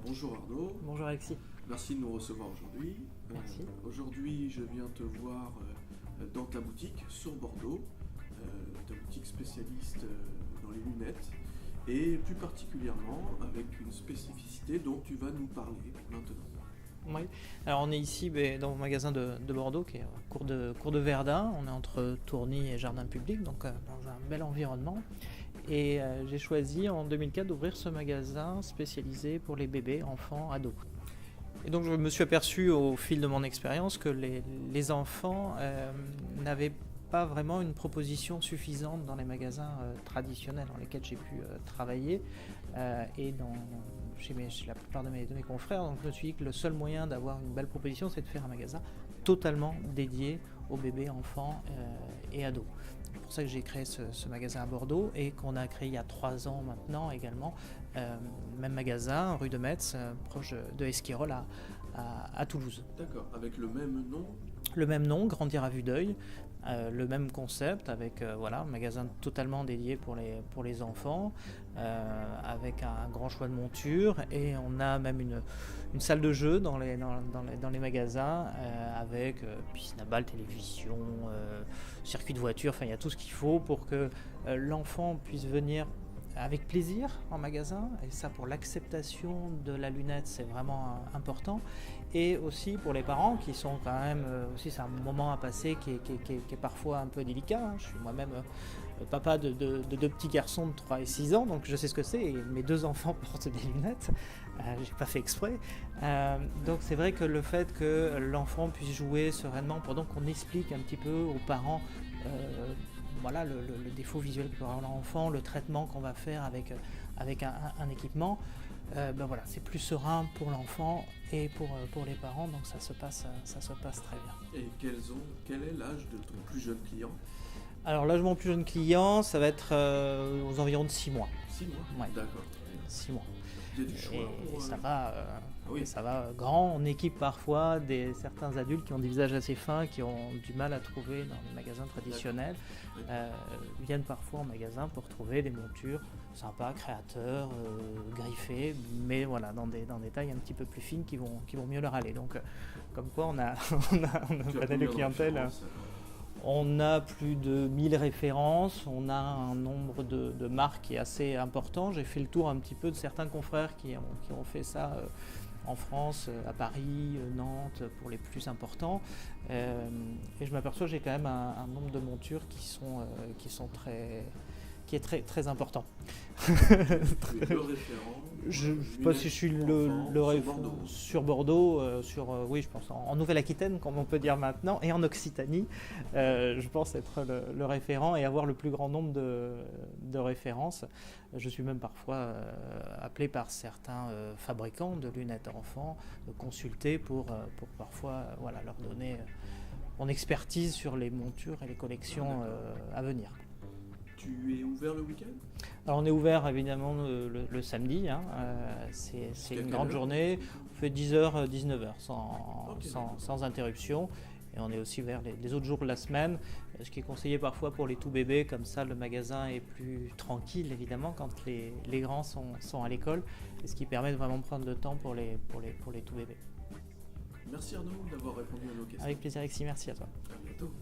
Bonjour Arnaud, Bonjour Alexis. merci de nous recevoir aujourd'hui. Merci. Aujourd'hui, je viens te voir dans ta boutique sur Bordeaux, ta boutique spécialiste dans les lunettes, et plus particulièrement avec une spécificité dont tu vas nous parler maintenant. Oui. Alors on est ici dans mon magasin de Bordeaux qui est cours de Verdun. On est entre Tourny et Jardin Public, donc dans un bel environnement. Et j'ai choisi en 2004 d'ouvrir ce magasin spécialisé pour les bébés, enfants, ados. Et donc je me suis aperçu au fil de mon expérience que les enfants n'avaient pas vraiment une proposition suffisante dans les magasins traditionnels dans lesquels j'ai pu travailler et chez la plupart de mes confrères. Donc je me suis dit que le seul moyen d'avoir une belle proposition, c'est de faire un magasin totalement dédié aux bébés, enfants et ados. C'est pour ça que j'ai créé ce magasin à Bordeaux et qu'on a créé il y a 3 ans maintenant également, même magasin, rue de Metz, proche de Esquirol à Toulouse. D'accord, avec le même nom? Le même nom, Grandir à vue d'œil, le même concept avec un magasin totalement dédié pour les enfants, avec un grand choix de montures, et on a même une salle de jeu dans les magasins avec piscine à balles, télévision, circuit de voiture, enfin il y a tout ce qu'il faut pour que l'enfant puisse venir avec plaisir en magasin, et ça pour l'acceptation de la lunette c'est vraiment important, et aussi pour les parents qui sont quand même aussi, c'est un moment à passer qui est parfois un peu délicat, hein. Je suis moi-même papa de 2 petits garçons de 3 et 6 ans, donc je sais ce que c'est, et mes 2 enfants portent des lunettes, j'ai pas fait exprès, donc c'est vrai que le fait que l'enfant puisse jouer sereinement pendant qu'on explique un petit peu aux parents le défaut visuel que peut avoir l'enfant, le traitement qu'on va faire avec un équipement, c'est plus serein pour l'enfant et pour les parents, donc ça se passe très bien. Et quel est l'âge de ton plus jeune client? Alors l'âge de mon plus jeune client, ça va être aux environs de 6 mois. 6 mois? Ouais. D'accord. 6 mois. Il y a du choix Et ça va, oui. ça va grand. On équipe parfois certains adultes qui ont des visages assez fins, qui ont du mal à trouver dans les magasins traditionnels, viennent parfois en magasin pour trouver des montures sympas, créateurs, griffées, mais voilà, dans des tailles un petit peu plus fines qui vont mieux leur aller. Donc comme quoi on a un panel de clientèle. On a plus de 1000 références, on a un nombre de marques qui est assez important. J'ai fait le tour un petit peu de certains confrères qui ont fait ça en France, à Paris, Nantes, pour les plus importants. Et je m'aperçois que j'ai quand même un nombre de montures qui est très, très important. Le référent. Je ne sais pas si je suis le référent sur Bordeaux, oui, je pense en Nouvelle-Aquitaine, comme on peut dire maintenant, et en Occitanie. Je pense être le référent et avoir le plus grand nombre de références. Je suis même parfois appelé par certains fabricants de lunettes enfants, consultés pour parfois leur donner mon expertise sur les montures et les collections à venir. Tu es ouvert le week-end? Alors on est ouvert évidemment le samedi, hein, c'est une grande journée, on fait 10h, 19h sans interruption, et on est aussi ouvert les autres jours de la semaine, ce qui est conseillé parfois pour les tout bébés, comme ça le magasin est plus tranquille évidemment quand les grands sont à l'école, et ce qui permet de vraiment prendre le temps pour les tout bébés. Merci Arnaud d'avoir répondu à nos questions. Avec plaisir Alexis, merci à toi. À bientôt.